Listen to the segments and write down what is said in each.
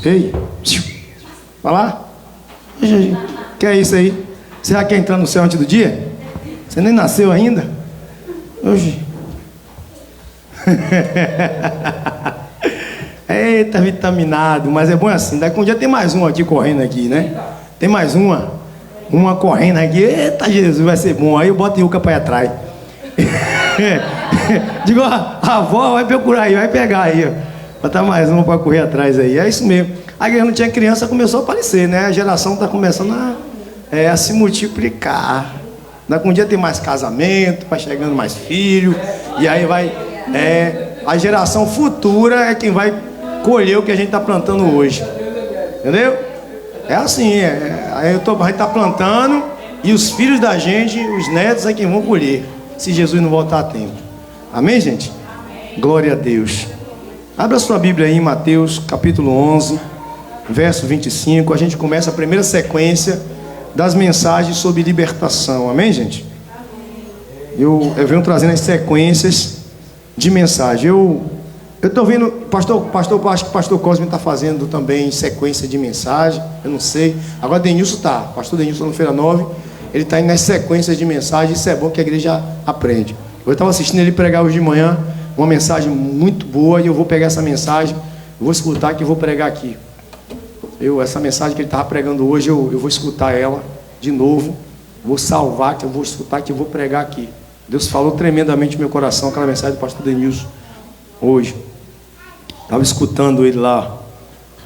Ei, vai lá. Que é isso aí? Você já quer entrar no céu antes do dia? Você nem nasceu ainda? Hoje. Eita, vitaminado. Mas é bom assim. Daqui um dia tem mais um aqui correndo aqui, né? Tem mais uma correndo aqui. Eita, Jesus, vai ser bom. Aí eu boto Yuca para ir atrás. Digo, a avó vai procurar aí, vai pegar aí, ó. Botar mais uma para correr atrás aí. É isso mesmo. A igreja não tinha criança, começou a aparecer, né? A geração está começando a se multiplicar. Daqui um dia tem mais casamento, vai chegando mais filho. E aí vai... a geração futura é quem vai colher o que a gente está plantando hoje. Entendeu? É assim, a gente está plantando e os filhos da gente, os netos, é quem vão colher, se Jesus não voltar a tempo. Amém, gente? Amém. Glória a Deus. Abra sua Bíblia aí em Mateus, capítulo 11, verso 25. A gente começa a primeira sequência das mensagens sobre libertação. Amém, gente? Eu venho trazendo as sequências de mensagem. Eu estou vendo, pastor, acho que o pastor Cosme está fazendo também sequência de mensagem, eu não sei. Agora Denilson está, pastor Denilson no Feira 9, ele está indo nas sequências de mensagem. Isso é bom que a igreja aprende. Eu estava assistindo ele pregar hoje de manhã, uma mensagem muito boa, e eu vou pegar essa mensagem, vou escutar que eu vou pregar aqui. Essa mensagem que ele estava pregando hoje, eu vou escutar ela de novo, vou salvar, que eu vou escutar, que eu vou pregar aqui. Deus falou tremendamente no meu coração, aquela mensagem do pastor Denilson hoje. Estava escutando ele lá,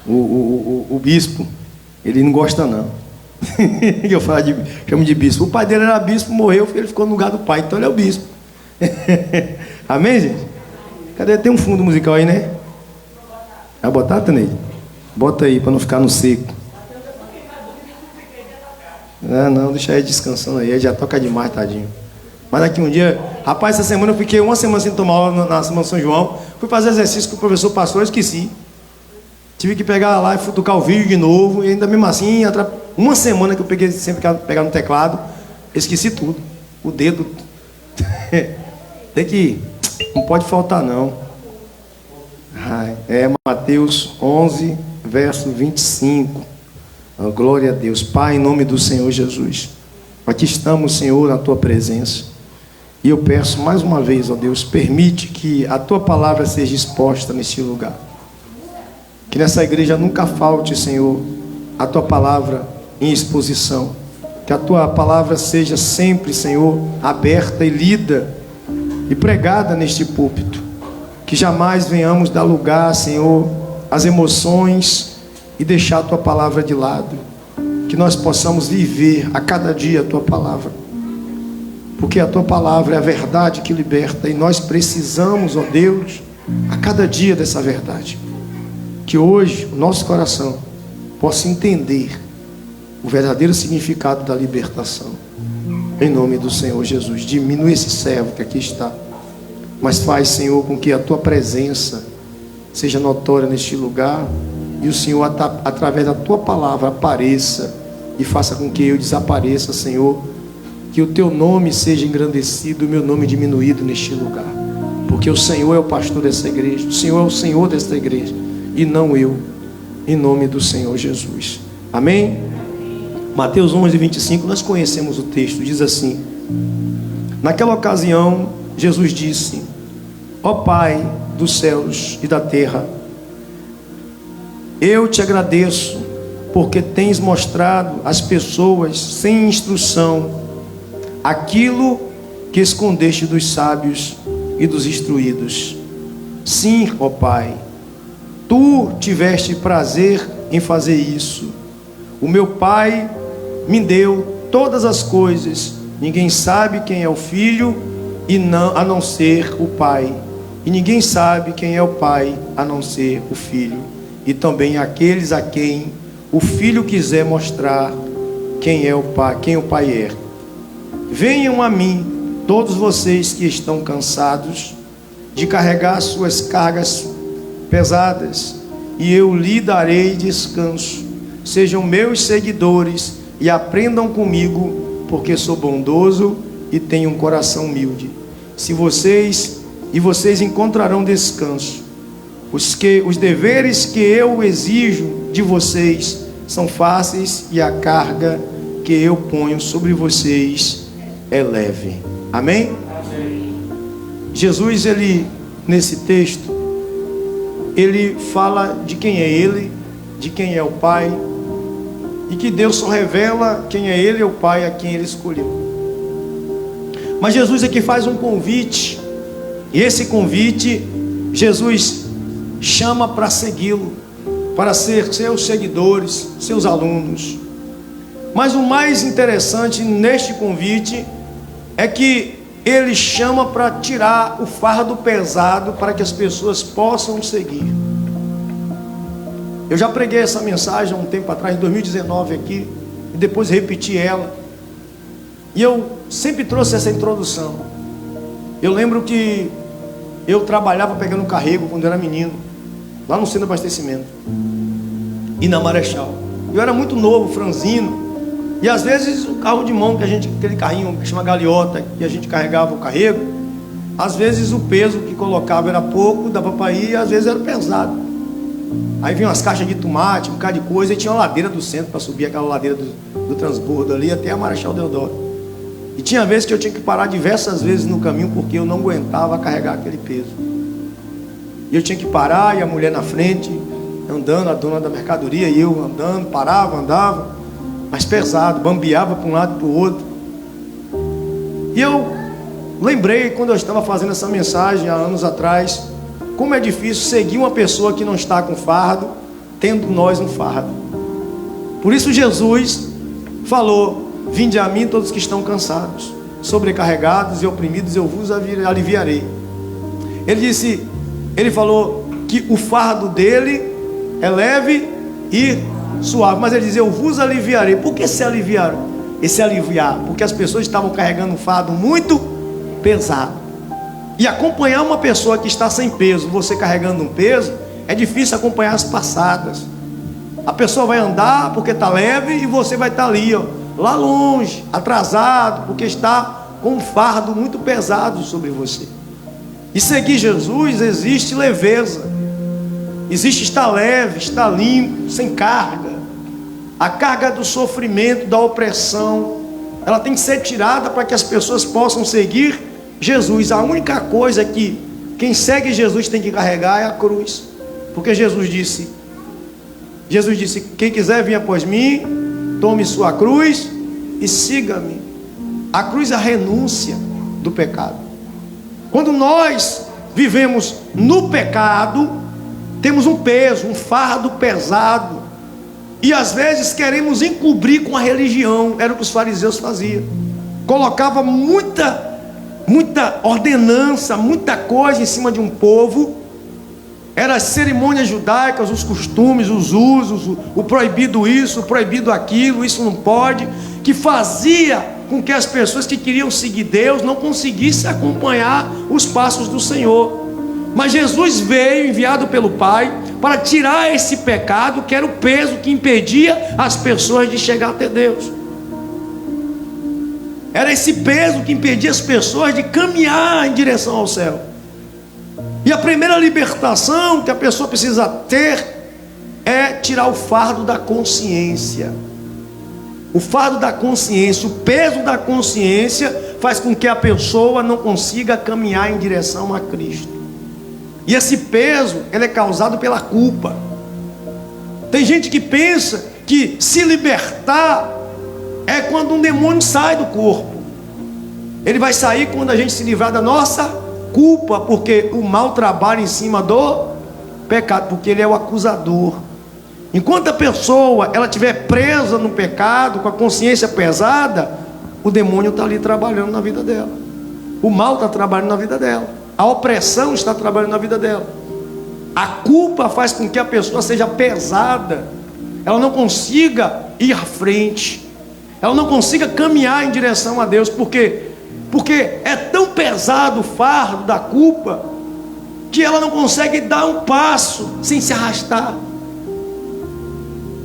o bispo, ele não gosta não. Eu chamo de bispo. O pai dele era bispo, morreu, ele ficou no lugar do pai, então ele é o bispo. Amém, gente? Cadê? Tem um fundo musical aí, né? Vai botar, Taneide? Bota aí, para não ficar no seco. Não, deixa ele descansando aí, ele já toca demais, tadinho. Mas daqui um dia, rapaz, essa semana eu fiquei uma semana sem tomar aula na Semana São João. Fui fazer exercício com o professor passou, eu esqueci. Tive que pegar lá e futucar o vídeo de novo. E ainda mesmo assim, uma semana que eu peguei, sempre pegar no teclado, esqueci tudo. O dedo. Tem que... Não pode faltar não. É Mateus 11, verso 25. Glória a Deus. Pai, em nome do Senhor Jesus, aqui estamos, Senhor, na Tua presença. E eu peço mais uma vez, ó Deus, permite que a Tua palavra seja exposta neste lugar. Que nessa igreja nunca falte, Senhor, a Tua palavra em exposição. Que a Tua palavra seja sempre, Senhor, aberta e lida e pregada neste púlpito. Que jamais venhamos dar lugar, Senhor, às emoções e deixar a Tua palavra de lado. Que nós possamos viver a cada dia a Tua palavra. Porque a Tua palavra é a verdade que liberta. E nós precisamos, ó Deus, a cada dia dessa verdade. Que hoje o nosso coração possa entender o verdadeiro significado da libertação. Em nome do Senhor Jesus. Diminui esse servo que aqui está. Mas faz, Senhor, com que a Tua presença seja notória neste lugar. E o Senhor, através da Tua palavra, apareça e faça com que eu desapareça, Senhor. Que o Teu nome seja engrandecido, o meu nome diminuído neste lugar. Porque o Senhor é o pastor dessa igreja, o Senhor é o Senhor desta igreja, e não eu, em nome do Senhor Jesus. Amém? Mateus 11, 25, nós conhecemos o texto, diz assim: naquela ocasião, Jesus disse: ó Pai dos céus e da terra, eu te agradeço, porque tens mostrado às pessoas sem instrução aquilo que escondeste dos sábios e dos instruídos. Sim, ó Pai, Tu tiveste prazer em fazer isso. O meu Pai me deu todas as coisas. Ninguém sabe quem é o Filho a não ser o Pai. E ninguém sabe quem é o Pai a não ser o Filho. E também aqueles a quem o Filho quiser mostrar quem é o Pai, quem o Pai é. Venham a mim, todos vocês que estão cansados de carregar suas cargas pesadas, e eu lhe darei descanso. Sejam meus seguidores e aprendam comigo, porque sou bondoso e tenho um coração humilde. Vocês encontrarão descanso. Os deveres que eu exijo de vocês são fáceis e a carga que eu ponho sobre vocês é leve. Amém? Amém. Jesus, ele, nesse texto, ele fala de quem é ele, de quem é o Pai, e que Deus só revela quem é ele e o Pai a quem ele escolheu. Mas Jesus aqui faz um convite, e esse convite Jesus chama para segui-lo, para ser seus seguidores, seus alunos. Mas o mais interessante neste convite é que ele chama para tirar o fardo pesado para que as pessoas possam seguir. Eu já preguei essa mensagem há um tempo atrás, em 2019 aqui, e depois repeti ela. E eu sempre trouxe essa introdução. Eu lembro que eu trabalhava pegando carrego quando eu era menino, lá no centro de abastecimento, e na Marechal. Eu era muito novo, franzino, e às vezes o carro de mão, aquele carrinho que chama galeota, que a gente carregava o carrego, às vezes o peso que colocava era pouco, dava para ir, e às vezes era pesado. Aí vinham umas caixas de tomate, um bocado de coisa, e tinha uma ladeira do centro para subir aquela ladeira do transbordo ali até a Marechal Deodoro. E tinha vezes que eu tinha que parar diversas vezes no caminho porque eu não aguentava carregar aquele peso. E eu tinha que parar, e a mulher na frente, andando, a dona da mercadoria, e eu andando, parava, andava, mas pesado, bambeava para um lado e para o outro. E eu lembrei, quando eu estava fazendo essa mensagem há anos atrás, como é difícil seguir uma pessoa que não está com fardo, tendo nós um fardo. Por isso Jesus falou: vinde a mim todos que estão cansados, sobrecarregados e oprimidos, eu vos aliviarei. Ele falou que o fardo dele é leve e suave, mas ele diz: eu vos aliviarei. Por que se aliviaram? Esse aliviar, porque as pessoas estavam carregando um fardo muito pesado. E acompanhar uma pessoa que está sem peso, você carregando um peso, é difícil acompanhar as passadas. A pessoa vai andar porque está leve e você vai estar ali, ó, lá longe, atrasado, porque está com um fardo muito pesado sobre você. E seguir Jesus existe leveza, existe estar leve, estar limpo, sem carga. A carga do sofrimento, da opressão, ela tem que ser tirada para que as pessoas possam seguir Jesus. A única coisa que quem segue Jesus tem que carregar é a cruz, porque Jesus disse: quem quiser vir após mim, tome sua cruz e siga-me. A cruz é a renúncia do pecado. Quando nós vivemos no pecado, temos um peso, um fardo pesado, e às vezes queremos encobrir com a religião. Era o que os fariseus faziam. Colocava muita ordenança, muita coisa em cima de um povo. Eram as cerimônias judaicas, os costumes, os usos, o proibido isso, o proibido aquilo, isso não pode, que fazia com que as pessoas que queriam seguir Deus não conseguissem acompanhar os passos do Senhor. Mas Jesus veio, enviado pelo Pai, para tirar esse pecado, que era o peso que impedia as pessoas de chegar até Deus. Era esse peso que impedia as pessoas de caminhar em direção ao céu. E a primeira libertação que a pessoa precisa ter é tirar o fardo da consciência. O fardo da consciência, o peso da consciência faz com que a pessoa não consiga caminhar em direção a Cristo. E esse peso, ele é causado pela culpa. Tem gente que pensa que se libertar é quando um demônio sai do corpo. Ele vai sair quando a gente se livrar da nossa culpa, porque o mal trabalha em cima do pecado, porque ele é o acusador. Enquanto a pessoa ela estiver presa no pecado, com a consciência pesada, o demônio está ali trabalhando na vida dela, o mal está trabalhando na vida dela, a opressão está trabalhando na vida dela. A culpa faz com que a pessoa seja pesada, ela não consiga ir à frente, ela não consiga caminhar em direção a Deus. Por quê? Porque é tão pesado o fardo da culpa, que ela não consegue dar um passo sem se arrastar.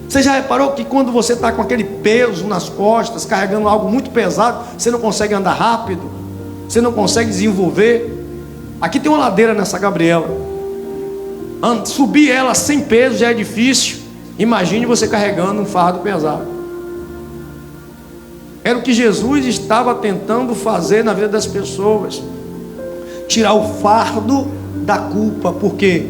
Você já reparou que quando você está com aquele peso nas costas, carregando algo muito pesado, você não consegue andar rápido, você não consegue desenvolver? Aqui tem uma ladeira nessa Gabriela, subir ela sem peso já é difícil, Imagine você carregando um fardo pesado. Era o que Jesus estava tentando fazer na vida das pessoas. Tirar o fardo da culpa. Porque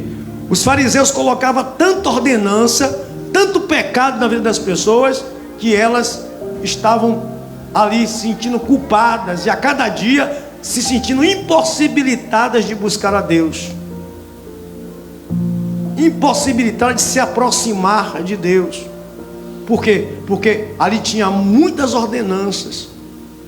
os fariseus colocavam tanta ordenança, tanto pecado na vida das pessoas, que elas estavam ali se sentindo culpadas. E a cada dia se sentindo impossibilitadas de buscar a Deus. Impossibilitadas de se aproximar de Deus. Por quê? Porque ali tinha muitas ordenanças.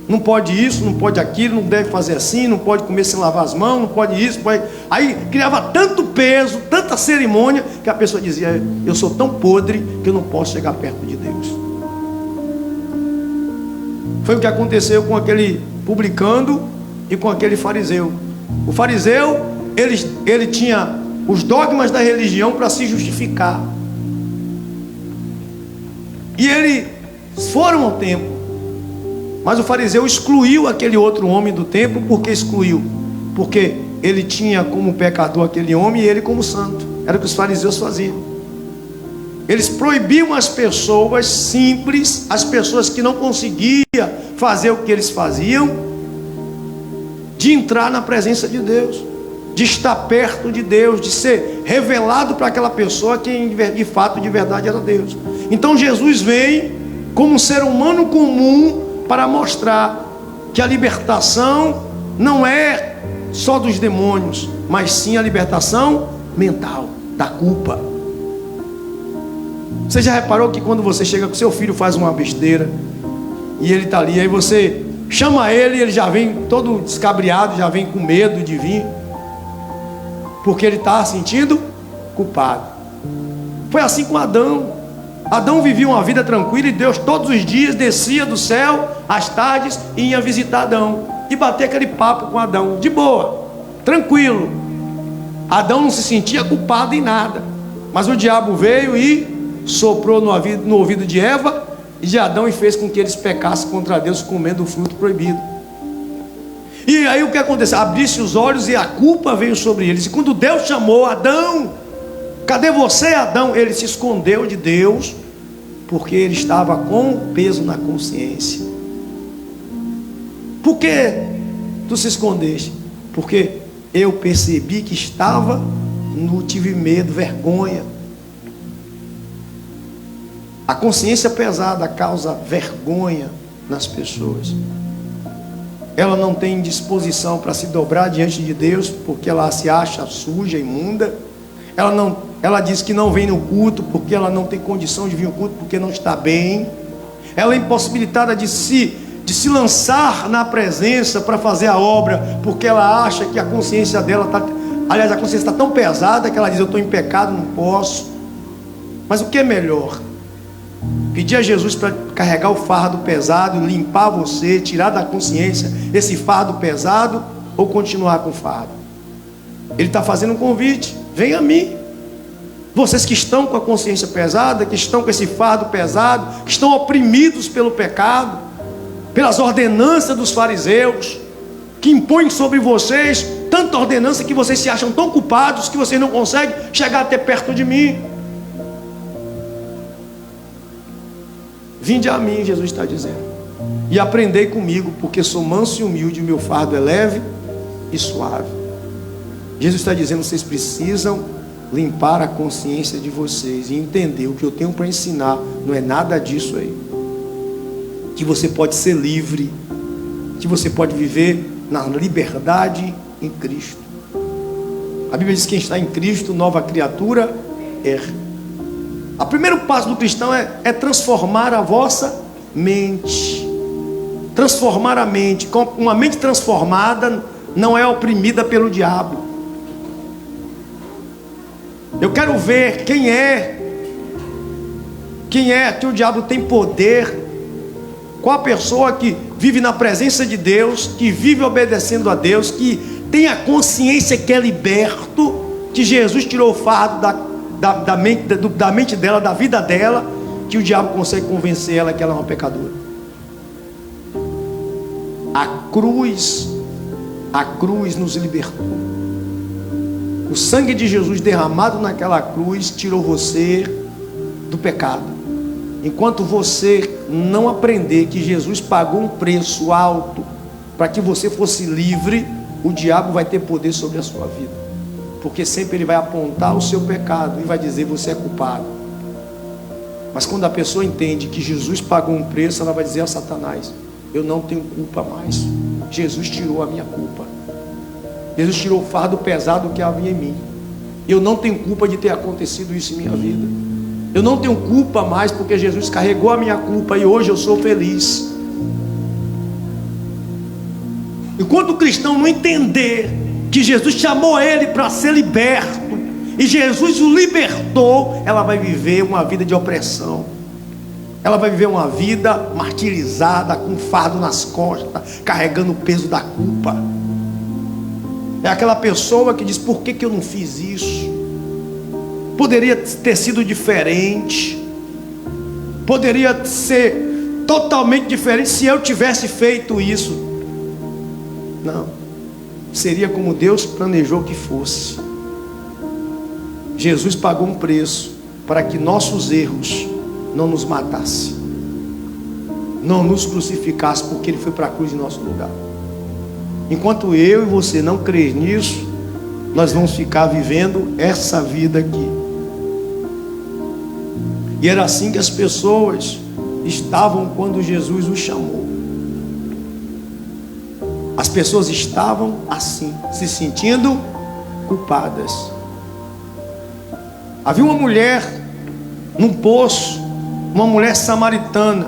Não pode isso, não pode aquilo, não deve fazer assim, não pode comer sem lavar as mãos, não pode isso, pode... Aí criava tanto peso, tanta cerimônia, que a pessoa dizia: eu sou tão podre que eu não posso chegar perto de Deus. Foi o que aconteceu com aquele publicano e com aquele fariseu. O fariseu, ele tinha os dogmas da religião para se justificar. E eles foram ao templo. Mas o fariseu excluiu aquele outro homem do templo. Por que excluiu? Porque ele tinha como pecador aquele homem e ele como santo. Era o que os fariseus faziam. Eles proibiam as pessoas simples, as pessoas que não conseguiam fazer o que eles faziam, de entrar na presença de Deus, de estar perto de Deus, de ser revelado para aquela pessoa quem de fato, de verdade era Deus. Então Jesus vem como um ser humano comum para mostrar que a libertação não é só dos demônios, mas sim a libertação mental, da culpa. Você já reparou que quando você chega com seu filho, faz uma besteira e ele está ali, aí você chama ele e ele já vem todo descabriado, já vem com medo de vir, porque ele está sentindo culpado. Foi assim com Adão. Adão vivia uma vida tranquila e Deus todos os dias descia do céu, às tardes, e ia visitar Adão e bater aquele papo com Adão, de boa, tranquilo. Adão não se sentia culpado em nada, mas o diabo veio e soprou no ouvido de Eva e de Adão e fez com que eles pecassem contra Deus comendo o fruto proibido. E aí o que aconteceu? Abrisse os olhos e a culpa veio sobre eles. E quando Deus chamou Adão, cadê você, Adão? Ele se escondeu de Deus, porque ele estava com peso na consciência. Por que tu se escondeste? Porque eu percebi que estava tive medo, vergonha. A consciência pesada causa vergonha nas pessoas. Ela não tem disposição para se dobrar diante de Deus, porque ela se acha suja, imunda. Ela diz que não vem no culto, porque ela não tem condição de vir no culto, porque não está bem. Ela é impossibilitada de se lançar na presença para fazer a obra, porque ela acha que a consciência dela está... Aliás, a consciência está tão pesada que ela diz: eu estou em pecado, não posso. Mas o que é melhor? Pedir a Jesus para carregar o fardo pesado, limpar você, tirar da consciência esse fardo pesado, ou continuar com o fardo? Ele está fazendo um convite: vem a mim. Vocês que estão com a consciência pesada, que estão com esse fardo pesado, que estão oprimidos pelo pecado, pelas ordenanças dos fariseus, que impõem sobre vocês tanta ordenança que vocês se acham tão culpados que vocês não conseguem chegar até perto de mim. Vinde a mim, Jesus está dizendo, e aprendei comigo, porque sou manso e humilde, e meu fardo é leve e suave. Jesus está dizendo: vocês precisam limpar a consciência de vocês e entender o que eu tenho para ensinar. Não é nada disso aí. Que você pode ser livre, que você pode viver na liberdade em Cristo. A Bíblia diz que quem está em Cristo, nova criatura é. O primeiro passo do cristão é transformar a vossa mente. Transformar a mente. Uma mente transformada não é oprimida pelo diabo. Eu quero ver quem é que o diabo tem poder. Qual a pessoa que vive na presença de Deus, que vive obedecendo a Deus, que tem a consciência que é liberto, que Jesus tirou o fardo da mente dela, da vida dela, que o diabo consegue convencer ela que ela é uma pecadora. A cruz nos libertou. O sangue de Jesus derramado naquela cruz tirou você do pecado. Enquanto você não aprender que Jesus pagou um preço alto para que você fosse livre, o diabo vai ter poder sobre a sua vida, porque sempre ele vai apontar o seu pecado e vai dizer: você é culpado. Mas quando a pessoa entende que Jesus pagou um preço, ela vai dizer a Satanás: eu não tenho culpa mais, Jesus tirou a minha culpa, Jesus tirou o fardo pesado que havia em mim, eu não tenho culpa de ter acontecido isso em minha vida, eu não tenho culpa mais, porque Jesus carregou a minha culpa e hoje eu sou feliz. Enquanto o cristão não entender que Jesus chamou ele para ser liberto, e Jesus o libertou, ela vai viver uma vida de opressão, ela vai viver uma vida martirizada, com fardo nas costas, carregando o peso da culpa. É aquela pessoa que diz: por que eu não fiz isso? Poderia ter sido diferente, poderia ser totalmente diferente se eu tivesse feito isso. Não, seria como Deus planejou que fosse. Jesus pagou um preço para que nossos erros não nos matassem, não nos crucificasse, porque Ele foi para a cruz em nosso lugar. Enquanto eu e você não crer nisso, nós vamos ficar vivendo essa vida aqui. E era assim que as pessoas estavam quando Jesus os chamou. As pessoas estavam assim, se sentindo culpadas. Havia uma mulher num poço, uma mulher samaritana,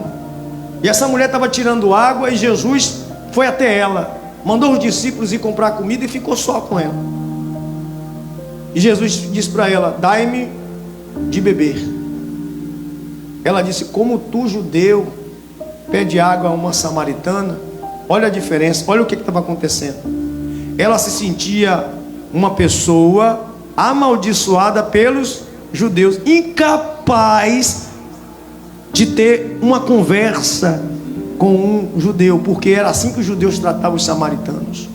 e essa mulher estava tirando água, e Jesus foi até ela, mandou os discípulos ir comprar comida e ficou só com ela. E Jesus disse para ela: dai-me de beber. Ela disse: como tu, judeu, pede água a uma samaritana? Olha a diferença, olha o que estava acontecendo. Ela se sentia uma pessoa amaldiçoada pelos judeus, incapaz de ter uma conversa com um judeu, porque era assim que os judeus tratavam os samaritanos,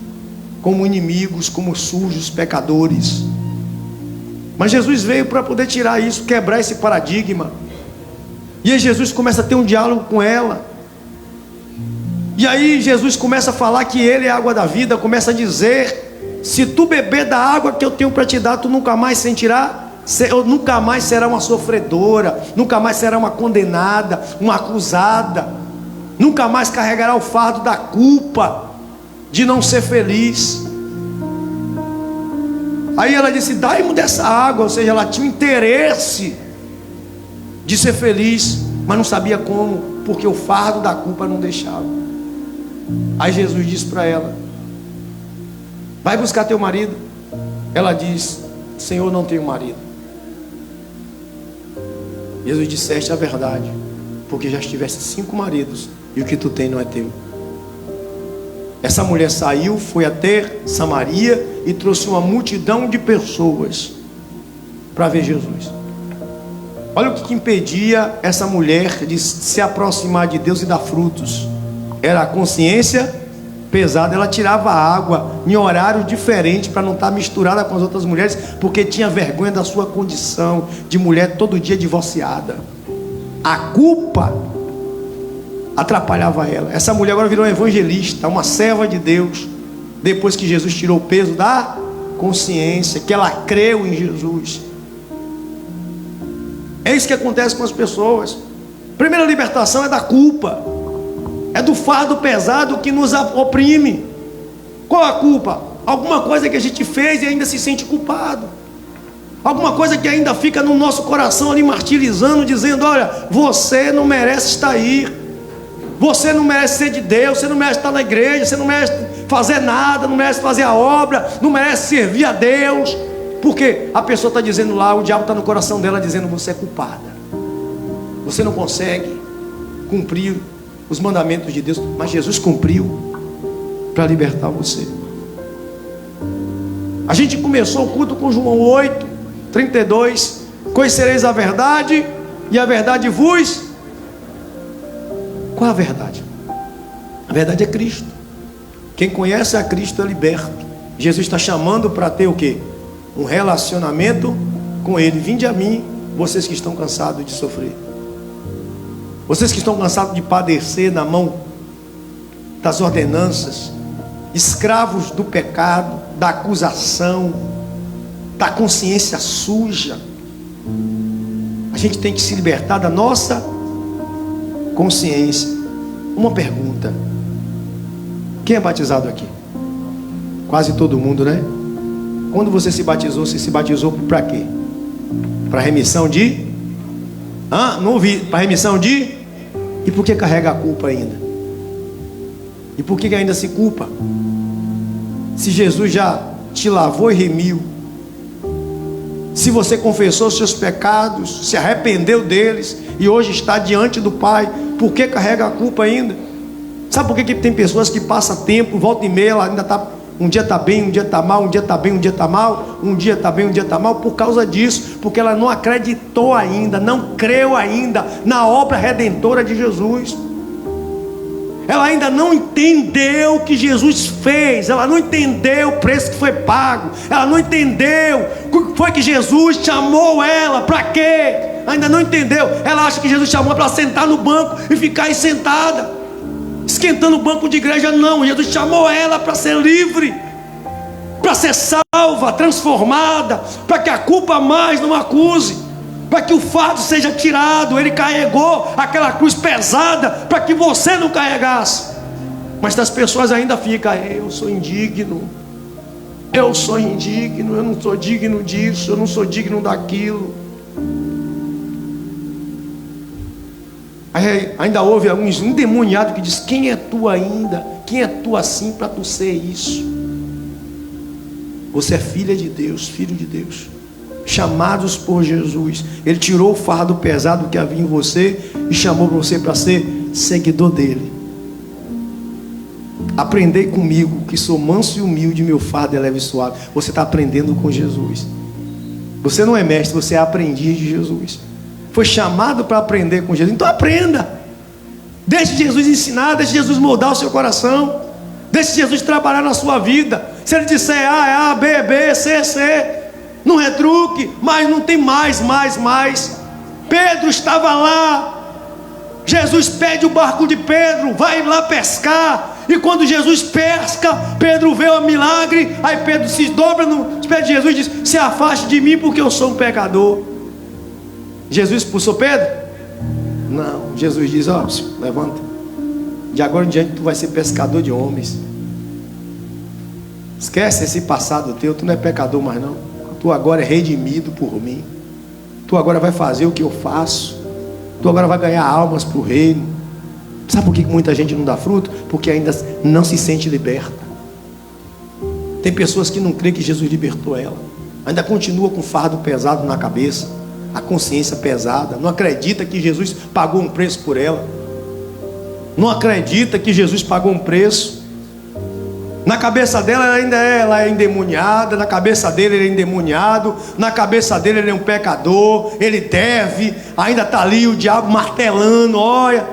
como inimigos, como sujos, pecadores. Mas Jesus veio para poder tirar isso, quebrar esse paradigma. E aí Jesus começa a ter um diálogo com ela. E aí Jesus começa a falar que Ele é a água da vida, começa a dizer: se tu beber da água que eu tenho para te dar, tu nunca mais sentirá, nunca mais será uma sofredora, nunca mais será uma condenada, uma acusada, nunca mais carregará o fardo da culpa de não ser feliz. Aí ela disse: dai-me dessa água. Ou seja, ela tinha interesse de ser feliz, mas não sabia como, porque o fardo da culpa não deixava. Aí Jesus disse para ela: vai buscar teu marido. Ela diz: Senhor, não tenho marido. Jesus disseste a verdade, porque já estiveste 5 maridos, e o que tu tem não é teu. Essa mulher saiu, foi até Samaria e trouxe uma multidão de pessoas para ver Jesus. Olha o que impedia essa mulher de se aproximar de Deus e dar frutos. Era a consciência pesada. Ela tirava água em horário diferente para não estar misturada com as outras mulheres, porque tinha vergonha da sua condição de mulher todo dia divorciada. A culpa atrapalhava ela. Essa mulher agora virou uma evangelista, uma serva de Deus, depois que Jesus tirou o peso da consciência, que ela creu em Jesus. É isso que acontece com as pessoas. Primeira libertação é da culpa, é do fardo pesado que nos oprime. Qual a culpa? Alguma coisa que a gente fez e ainda se sente culpado, alguma coisa que ainda fica no nosso coração ali martirizando, dizendo: olha, você não merece estar aí, você não merece ser de Deus, você não merece estar na igreja, você não merece fazer nada, não merece fazer a obra, não merece servir a Deus. Porque a pessoa está dizendo lá, o diabo está no coração dela dizendo: você é culpada, você não consegue cumprir os mandamentos de Deus. Mas Jesus cumpriu para libertar você. A gente começou o culto com João 8:32. Conhecereis a verdade, e a verdade vos... Qual a verdade? A verdade é Cristo. Quem conhece a Cristo é liberto. Jesus está chamando para ter o quê? Um relacionamento com Ele. Vinde a mim, Vocês que estão cansados de sofrer, vocês que estão cansados de padecer na mão das ordenanças, escravos do pecado, da acusação, da consciência suja. A gente tem que se libertar da nossa consciência. Uma pergunta: quem é batizado aqui? Quase todo mundo, né? Quando você se batizou para quê? Para remissão de? Não ouvi. Para remissão de? E por que carrega a culpa ainda? E por que ainda se culpa? Se Jesus já te lavou e remiu, se você confessou seus pecados, se arrependeu deles e hoje está diante do Pai, por que carrega a culpa ainda? Sabe por que tem pessoas que passam tempo, volta e meia, ela ainda está, um dia está bem, um dia está mal, um dia está bem, um dia está mal, um dia está bem, um dia está mal, por causa disso, porque ela não acreditou ainda, não creu ainda na obra redentora de Jesus. Ela ainda não entendeu o que Jesus fez, ela não entendeu o preço que foi pago, ela não entendeu o que foi que Jesus chamou ela, para quê? Ainda não entendeu. Ela acha que Jesus chamou para sentar no banco e ficar aí sentada, esquentando o banco de igreja. Não, Jesus chamou ela para ser livre, para ser salva, transformada, para que a culpa mais não acuse, para que o fardo seja tirado. Ele carregou aquela cruz pesada para que você não carregasse. Mas as pessoas ainda ficam: eu sou indigno, eu sou indigno, eu não sou digno disso, eu não sou digno daquilo. Aí, ainda houve alguns endemoniados que diz: quem é tu ainda? Quem é tu assim para tu ser isso? Você é filha de Deus, filho de Deus, chamados por Jesus. Ele tirou o fardo pesado que havia em você e chamou você para ser seguidor dele. Aprendei comigo, que sou manso e humilde, meu fardo é leve e suave. Você está aprendendo com Jesus. Você não é mestre, você é aprendiz de Jesus. Foi chamado para aprender com Jesus. Então aprenda. Deixe Jesus ensinar, deixe Jesus moldar o seu coração, deixe Jesus trabalhar na sua vida. Se ele disser A, é A, B, é B, C, é C. Não retruque, mas não tem mais. Pedro estava lá, Jesus pede o barco de Pedro, vai lá pescar. E quando Jesus pesca, Pedro vê o milagre. Aí Pedro se dobra nos pés de Jesus e diz: se afaste de mim, porque eu sou um pecador. Jesus expulsou Pedro? Não. Jesus diz: levanta, de agora em diante tu vai ser pescador de homens. Esquece esse passado teu, tu não é pecador mais não. Tu agora é redimido por mim. Tu agora vai fazer o que eu faço. Tu agora vai ganhar almas para o reino. Sabe por que muita gente não dá fruto? Porque ainda não se sente liberta. Tem pessoas que não creem que Jesus libertou ela, ainda continua com fardo pesado na cabeça, a consciência pesada. Não acredita que Jesus pagou um preço por ela. Não acredita que Jesus pagou um preço. Na cabeça dela ela é endemoniada, na cabeça dele ele é endemoniado, na cabeça dele ele é um pecador, ele deve, ainda está ali o diabo martelando: olha,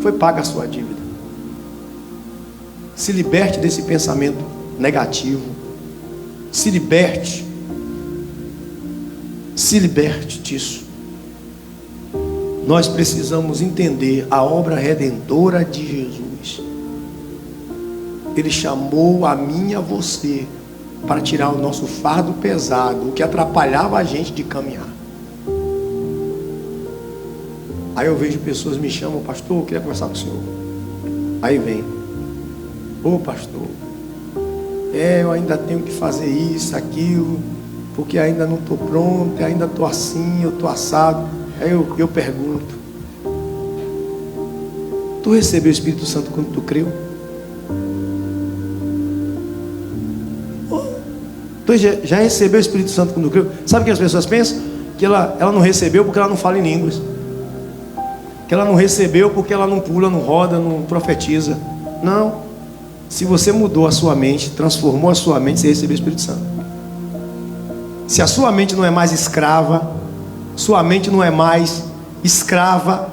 foi paga a sua dívida. Se liberte desse pensamento negativo, se liberte disso. Nós precisamos entender a obra redentora de Jesus. Ele chamou a mim e a você para tirar o nosso fardo pesado, o que atrapalhava a gente de caminhar. Aí eu vejo pessoas me chamam: pastor, eu queria conversar com o senhor. Aí vem: ô pastor, eu ainda tenho que fazer isso, aquilo, porque ainda não estou pronto, ainda estou assim, eu estou assado. Aí eu pergunto: tu recebeu o Espírito Santo quando tu creu? Tu já recebeu o Espírito Santo quando tu creu? Sabe o que as pessoas pensam? Que ela não recebeu porque ela não fala em línguas, que ela não recebeu porque ela não pula, não roda, não profetiza. Não. Se você mudou a sua mente, transformou a sua mente, você recebeu o Espírito Santo. Se a sua mente não é mais escrava, sua mente não é mais escrava,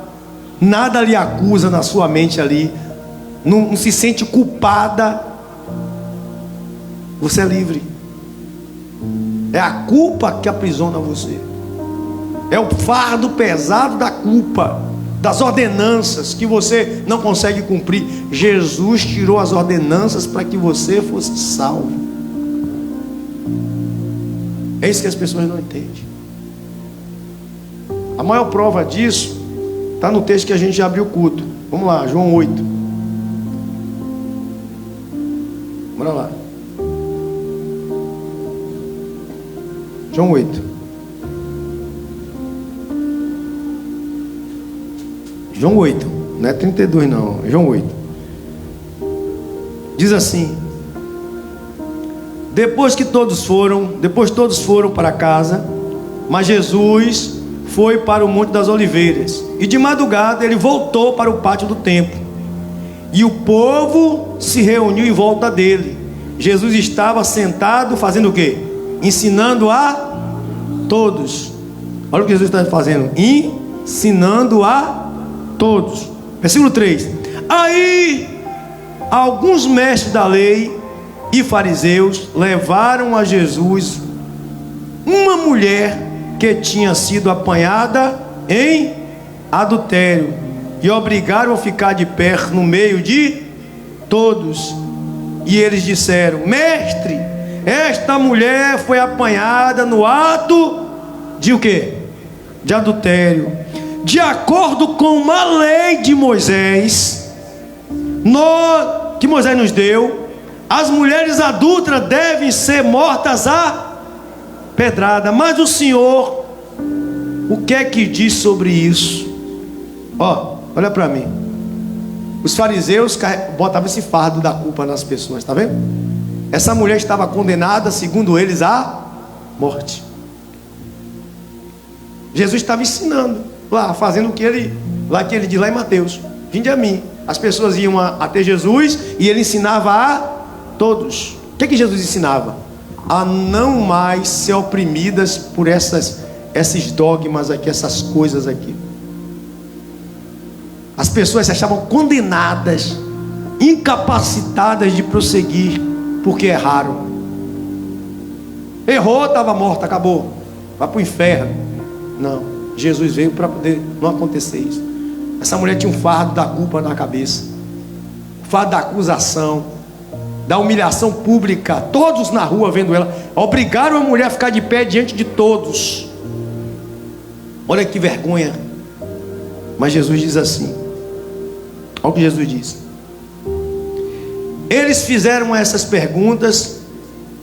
nada lhe acusa na sua mente ali, não se sente culpada, você é livre. É a culpa que aprisiona você. É o fardo pesado da culpa, das ordenanças que você não consegue cumprir. Jesus tirou as ordenanças para que você fosse salvo. É isso que as pessoas não entendem. A maior prova disso está no texto que a gente já abriu o culto. Vamos lá, João 8. Bora lá. João 8. João 8, não é 32 não, João 8. Diz assim: depois todos foram para casa, mas Jesus foi para o Monte das Oliveiras, e de madrugada ele voltou para o pátio do templo, e o povo se reuniu em volta dele. Jesus estava sentado fazendo o quê? Ensinando a todos. Olha o que Jesus está fazendo: ensinando a todos. Versículo 3. Aí alguns mestres da lei e fariseus levaram a Jesus uma mulher que tinha sido apanhada em adultério, e obrigaram a ficar de pé no meio de todos. E eles disseram: mestre, esta mulher foi apanhada no ato de o quê? De adultério. De acordo com uma lei de Moisés, que Moisés nos deu, as mulheres adúlteras devem ser mortas a pedrada. Mas o Senhor, o que é que diz sobre isso? Ó, olha para mim. Os fariseus botavam esse fardo da culpa nas pessoas, tá vendo? Essa mulher estava condenada, segundo eles, à morte. Jesus estava ensinando lá, fazendo o que ele diz lá em Mateus: vinde a mim. As pessoas iam até Jesus e ele ensinava a todos. O que Jesus ensinava? A não mais ser oprimidas por esses dogmas aqui, essas coisas aqui. As pessoas se achavam condenadas, incapacitadas de prosseguir, porque erraram. Errou, estava morta, acabou, vai para o inferno. Não, Jesus veio para poder não acontecer isso. Essa mulher tinha um fardo da culpa na cabeça, o fardo da acusação, da humilhação pública. Todos na rua vendo ela, obrigaram a mulher a ficar de pé diante de todos. Olha que vergonha. Mas Jesus diz assim, olha o que Jesus diz: eles fizeram essas perguntas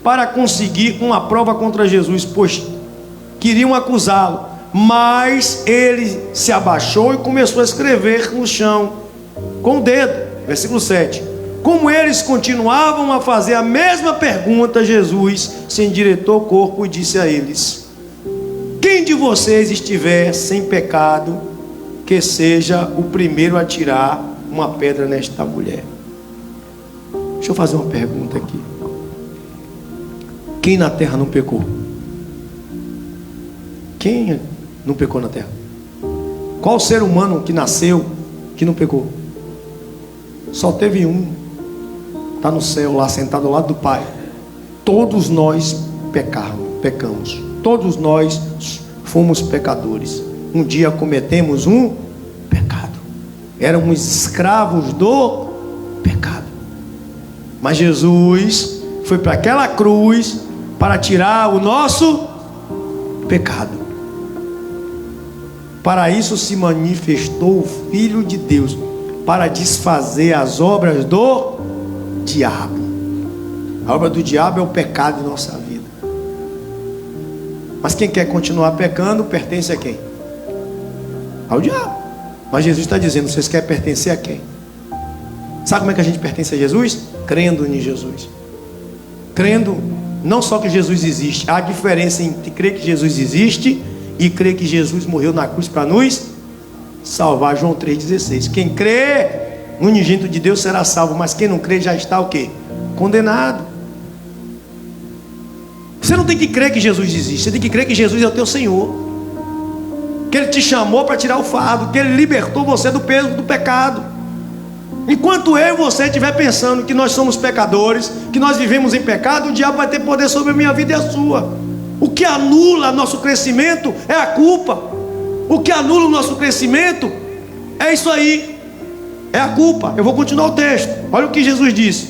para conseguir uma prova contra Jesus, pois queriam acusá-lo. Mas ele se abaixou e começou a escrever no chão com o dedo. Versículo 7. Como eles continuavam a fazer a mesma pergunta, Jesus se endireitou ao corpo e disse a eles: quem de vocês estiver sem pecado, que seja o primeiro a tirar uma pedra nesta mulher. Deixa eu fazer uma pergunta aqui. Quem na terra não pecou? Quem não pecou na terra? Qual ser humano que nasceu que não pecou? Só teve um, está no céu lá, sentado ao lado do Pai. Todos nós pecamos. Todos nós fomos pecadores. Um dia cometemos um pecado. Éramos escravos do pecado. Mas Jesus foi para aquela cruz para tirar o nosso pecado. Para isso se manifestou o Filho de Deus, para desfazer as obras do diabo. A obra do diabo é o pecado em nossa vida. Mas quem quer continuar pecando pertence a quem? Ao diabo. Mas Jesus está dizendo: vocês querem pertencer a quem? Sabe como é que a gente pertence a Jesus? Crendo em Jesus. Crendo não só que Jesus existe. Há diferença entre crer que Jesus existe e crer que Jesus morreu na cruz para nos salvar. João 3,16. Quem crê no unigênito de Deus será salvo, mas quem não crê já está o quê? Condenado. Você não tem que crer que Jesus existe, você tem que crer que Jesus é o teu Senhor, que Ele te chamou para tirar o fardo, que Ele libertou você do peso do pecado. Enquanto eu e você estiver pensando que nós somos pecadores, que nós vivemos em pecado, o diabo vai ter poder sobre a minha vida e a sua. O que anula nosso crescimento é a culpa. O que anula o nosso crescimento é isso aí, é a culpa. Eu vou continuar o texto. Olha o que Jesus disse.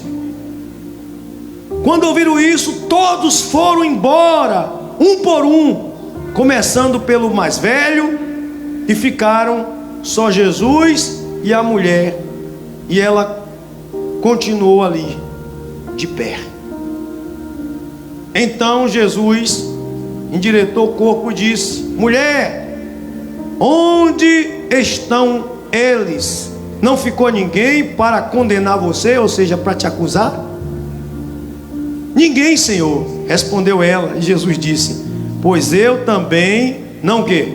Quando ouviram isso, todos foram embora, um por um, começando pelo mais velho, e ficaram só Jesus e a mulher, e ela continuou ali, de pé. Então Jesus endireitou o corpo e disse: mulher, onde estão eles? Não ficou ninguém para condenar você, ou seja, para te acusar? Ninguém, Senhor, respondeu ela. E Jesus disse: pois eu também não quê?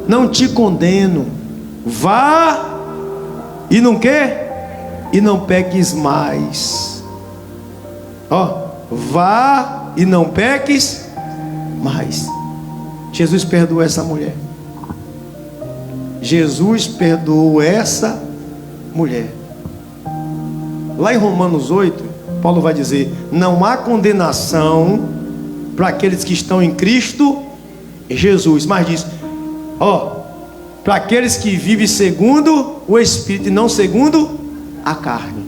Não te condeno. Vá e não quê? E não peques mais. Vá e não peques mais. Jesus perdoou essa mulher. Jesus perdoou essa mulher. Lá em Romanos 8, Paulo vai dizer: não há condenação para aqueles que estão em Cristo Jesus. Mas diz: para aqueles que vivem segundo o Espírito e não segundo a carne.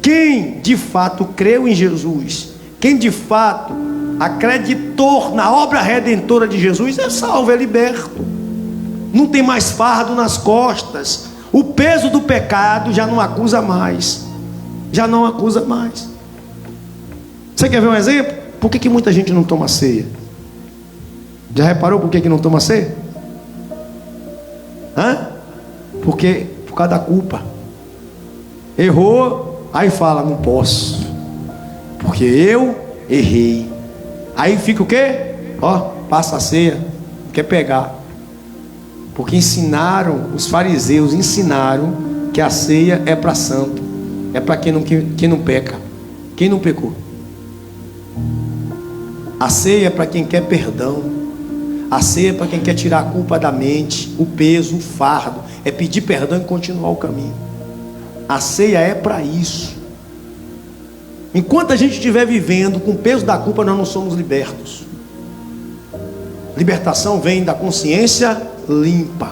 Quem de fato creu em Jesus, quem de fato acreditou na obra redentora de Jesus, é salvo, é liberto. Não tem mais fardo nas costas. O peso do pecado já não acusa mais. Já não acusa mais. Você quer ver um exemplo? Por que muita gente não toma ceia? Já reparou por que não toma ceia? Por causa da culpa. Errou, aí fala: não posso, porque eu errei. Aí fica o quê? Passa a ceia, quer pegar. Porque os fariseus ensinaram que a ceia é para santo, é para quem não peca, quem não pecou. A ceia é para quem quer perdão. A ceia é para quem quer tirar a culpa da mente, o peso, o fardo, é pedir perdão e continuar o caminho. A ceia é para isso. Enquanto a gente estiver vivendo com o peso da culpa, nós não somos libertos. Libertação vem da consciência limpa.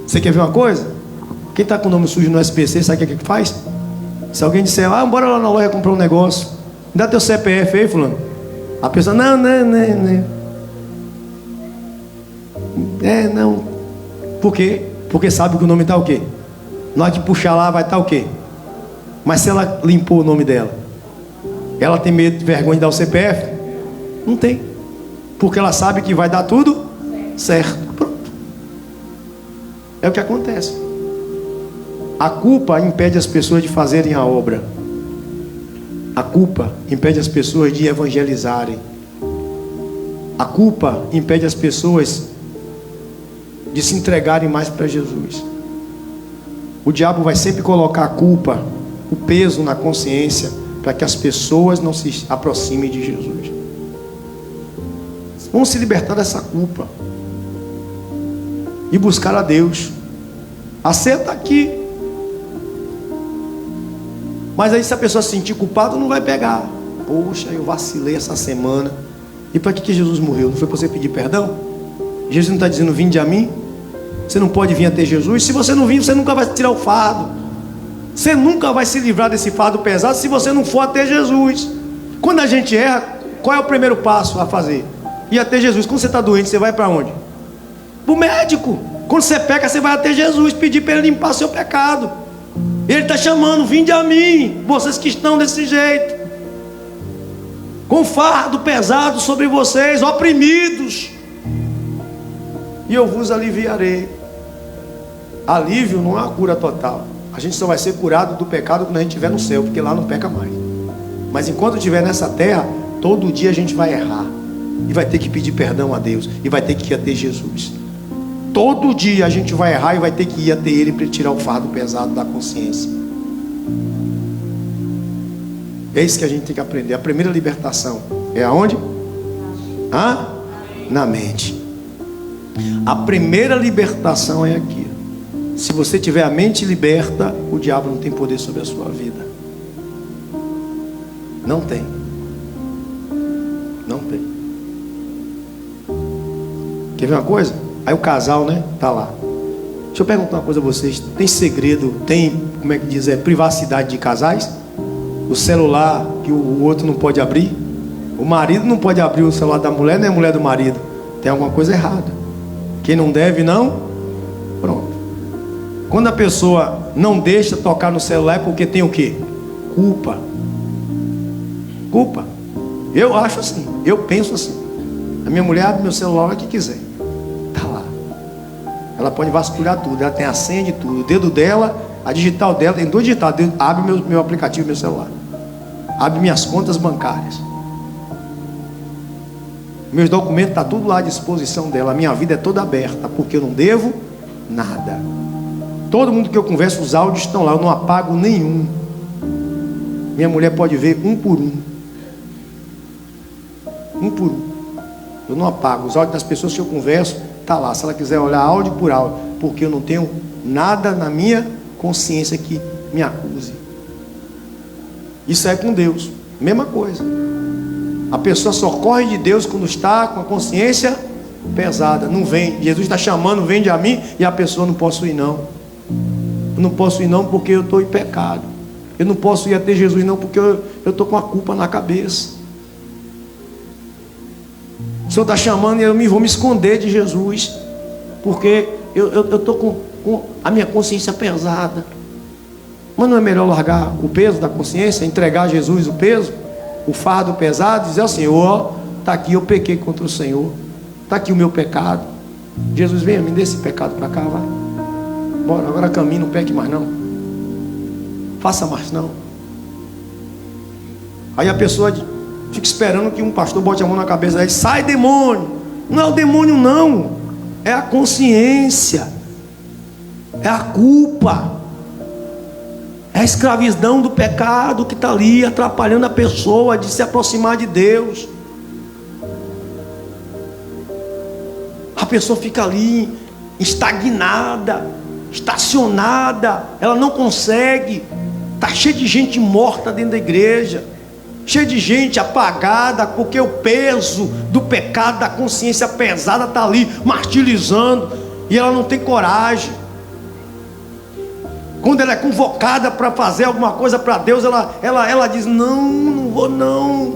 Você quer ver uma coisa? Quem está com o nome sujo no SPC, sabe o que faz? Se alguém disser: bora lá na loja comprar um negócio, dá teu CPF aí, fulano. A pessoa: não. Não. Por quê? Porque sabe que o nome está o quê? Na hora de puxar lá vai estar o quê? Mas se ela limpou o nome dela, ela tem medo de vergonha de dar o CPF? Não tem. Porque ela sabe que vai dar tudo certo. Pronto. É o que acontece. A culpa impede as pessoas de fazerem a obra. A culpa impede as pessoas de evangelizarem. A culpa impede as pessoas de se entregarem mais para Jesus. O diabo vai sempre colocar a culpa, o peso na consciência, para que as pessoas não se aproximem de Jesus. Vamos se libertar dessa culpa e buscar a Deus. A ceia está aqui. Mas aí, se a pessoa se sentir culpada, não vai pegar. Poxa, eu vacilei essa semana. E para que Jesus morreu? Não foi para você pedir perdão? Jesus não está dizendo: vinde a mim? Você não pode vir até Jesus. Se você não vir, você nunca vai tirar o fardo. Você nunca vai se livrar desse fardo pesado se você não for até Jesus. Quando a gente erra, qual é o primeiro passo a fazer? Ir até Jesus. Quando você está doente, você vai para onde? Para o médico. Quando você peca, você vai até Jesus, pedir para Ele limpar seu pecado. Ele está chamando: vinde a mim, vocês que estão desse jeito, com fardo pesado sobre vocês, oprimidos, e eu vos aliviarei. Alívio não é uma cura total. A gente só vai ser curado do pecado quando a gente estiver no céu, porque lá não peca mais. Mas enquanto estiver nessa terra, todo dia a gente vai errar, e vai ter que pedir perdão a Deus, e vai ter que ir até Jesus. Todo dia a gente vai errar e vai ter que ir até Ele para Ele tirar o fardo pesado da consciência. É isso que a gente tem que aprender. A primeira libertação é aonde? Na mente. A primeira libertação é aqui. Se você tiver a mente liberta, o diabo não tem poder sobre a sua vida. Não tem. Não tem. Quer ver uma coisa? Aí o casal, né? Tá lá. Deixa eu perguntar uma coisa a vocês. Tem segredo, tem, como é que diz, privacidade de casais? O celular que o outro não pode abrir? O marido não pode abrir o celular da mulher, nem a mulher do marido. Tem alguma coisa errada. Quem não deve, não? Pronto. Quando a pessoa não deixa tocar no celular é porque tem o quê? Culpa. Culpa. Eu acho assim, eu penso assim. A minha mulher abre meu celular o que quiser. Tá lá. Ela pode vasculhar tudo, ela tem a senha de tudo. O dedo dela, a digital dela, tem 2 digitais. Abre meu aplicativo, meu celular. Abre minhas contas bancárias. Meus documentos estão tudo lá à disposição dela. A minha vida é toda aberta, porque eu não devo nada. Todo mundo que eu converso, os áudios estão lá, eu não apago nenhum. Minha mulher pode ver um por um. Um por um. Eu não apago. Os áudios das pessoas que eu converso, está lá. Se ela quiser olhar áudio por áudio, porque eu não tenho nada na minha consciência que me acuse. Isso é com Deus. Mesma coisa. A pessoa só corre de Deus quando está com a consciência pesada. Não vem. Jesus está chamando, vende a mim, e a pessoa não posso ir não. Eu não posso ir não porque eu estou em pecado. Eu não posso ir até Jesus não porque eu estou com a culpa na cabeça. O Senhor está chamando e eu vou me esconder de Jesus, porque eu estou com a minha consciência pesada. Mas não é melhor largar o peso da consciência, entregar a Jesus o peso, o fardo pesado, e dizer ao Senhor: está aqui, eu pequei contra o Senhor, está aqui o meu pecado. Jesus, venha, me dê esse pecado para cá, vai. Bora, agora caminhe, não peque mais não. Faça mais não. Aí a pessoa fica esperando que um pastor bote a mão na cabeça dela e sai demônio. Não é o demônio não, é a consciência, é a culpa, é a escravidão do pecado que está ali atrapalhando a pessoa de se aproximar de Deus. A pessoa fica ali estagnada, estacionada, ela não consegue. Está cheio de gente morta dentro da igreja, cheio de gente apagada, porque o peso do pecado, da consciência pesada está ali martirizando, e ela não tem coragem. Quando ela é convocada para fazer alguma coisa para Deus, ela diz: não vou não,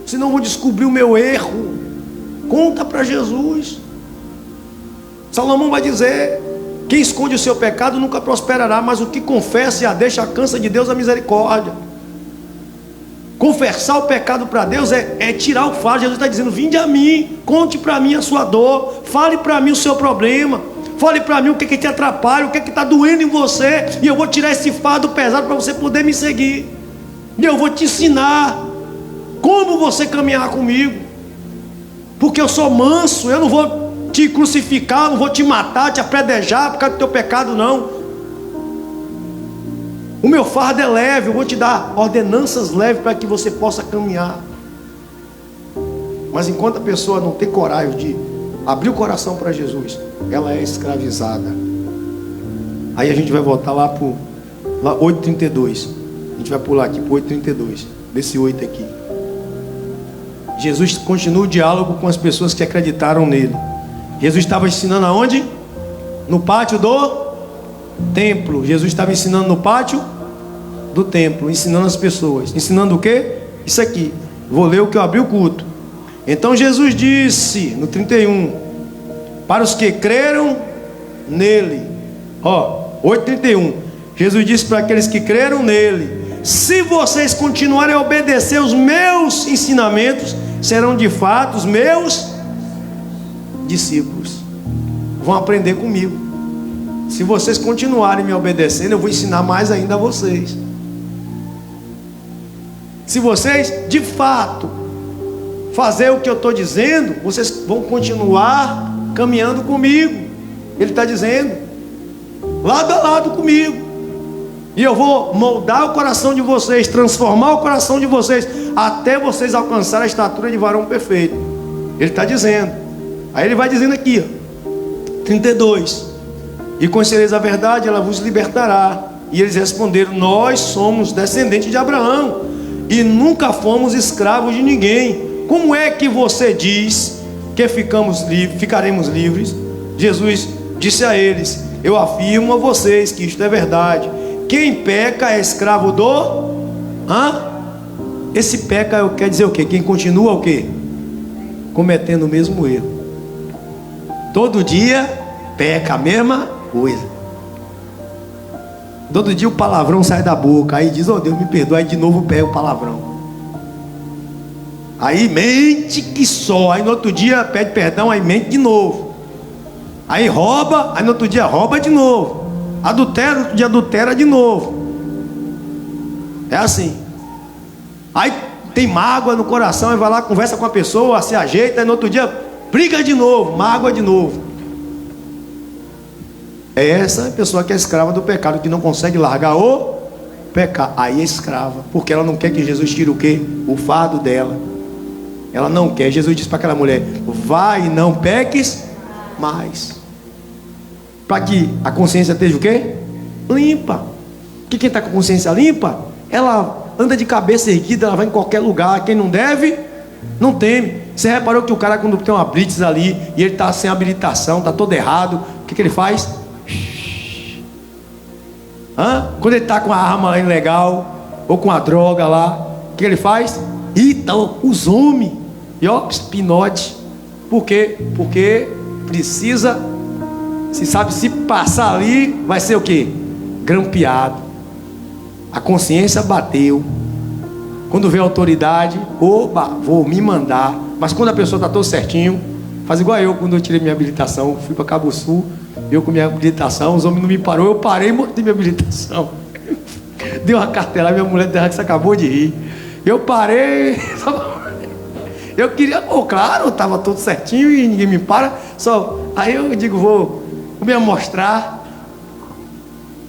senão vou descobrir o meu erro. Conta para Jesus. Salomão vai dizer: quem esconde o seu pecado nunca prosperará, mas o que confessa e a deixa alcança de Deus a misericórdia. Confessar o pecado para Deus é tirar o fardo. Jesus está dizendo: vinde a mim, conte para mim a sua dor, fale para mim o seu problema, fale para mim o que te atrapalha, o que está doendo em você, e eu vou tirar esse fardo pesado para você poder me seguir, e eu vou te ensinar como você caminhar comigo, porque eu sou manso. Eu não vou te crucificar, não vou te matar, te apredejar por causa do teu pecado, não. O meu fardo é leve, eu vou te dar ordenanças leves para que você possa caminhar. Mas enquanto a pessoa não tem coragem de abrir o coração para Jesus, ela é escravizada. Aí a gente vai voltar lá para 8:32. A gente vai pular aqui para 8:32, desse 8 aqui. Jesus continua o diálogo com as pessoas que acreditaram nele. Jesus estava ensinando aonde? No pátio do templo. Jesus estava ensinando no pátio do templo, ensinando as pessoas. Ensinando o quê? Isso aqui. Vou ler o que eu abri o culto. Então Jesus disse, no 31, para os que creram nele. 8:31. Jesus disse para aqueles que creram nele: se vocês continuarem a obedecer os meus ensinamentos, serão de fato os meus discípulos. Vão aprender comigo. Se vocês continuarem me obedecendo, eu vou ensinar mais ainda a vocês. Se vocês de fato fazer o que eu estou dizendo, vocês vão continuar caminhando comigo. Ele está dizendo, lado a lado comigo, e eu vou moldar o coração de vocês, transformar o coração de vocês, até vocês alcançarem a estatura de varão perfeito. Ele está dizendo. Aí ele vai dizendo aqui, 32: e conhecereis a verdade, ela vos libertará. E eles responderam: nós somos descendentes de Abraão e nunca fomos escravos de ninguém. Como é que você diz que ficaremos livres? Jesus disse a eles: eu afirmo a vocês que isto é verdade. Quem peca é escravo do... Esse peca quer dizer o quê? Quem continua o quê? Cometendo o mesmo erro. Todo dia peca a mesma coisa. Todo dia o palavrão sai da boca. Aí diz: oh Deus, me perdoa. Aí de novo pega o palavrão. Aí mente que só. Aí no outro dia pede perdão. Aí mente de novo. Aí rouba. Aí no outro dia rouba de novo. Adultera, outro dia adultera de novo. É assim. Aí tem mágoa no coração. E vai lá, conversa com a pessoa, se ajeita. Aí no outro dia briga de novo, mágoa de novo. É essa pessoa que é escrava do pecado, que não consegue largar o pecado. Aí é escrava, porque ela não quer que Jesus tire o quê? O fardo dela. Ela não quer. Jesus disse para aquela mulher: vai e não peques mais. Para que a consciência esteja o quê? Limpa. Que quem está com a consciência limpa, ela anda de cabeça erguida, ela vai em qualquer lugar. Quem não deve, não teme. Você reparou que o cara, quando tem uma blitz ali e ele está sem habilitação, está todo errado, o que ele faz? Quando ele está com a arma ilegal ou com a droga lá, o que ele faz? Então, os homens, e ó, pinote. Por quê? Porque precisa, se sabe, se passar ali, vai ser o quê? Grampeado. A consciência bateu. Quando vê a autoridade, opa, vou me mandar. Mas quando a pessoa está todo certinho, faz igual eu, quando eu tirei minha habilitação, fui para Cabo Sul, eu com minha habilitação, os homens não me pararam, eu parei e botei minha habilitação. Deu uma carteira, minha mulher que você acabou de rir. Eu parei, eu queria, claro, estava tudo certinho e ninguém me para. Aí eu digo, vou me amostrar.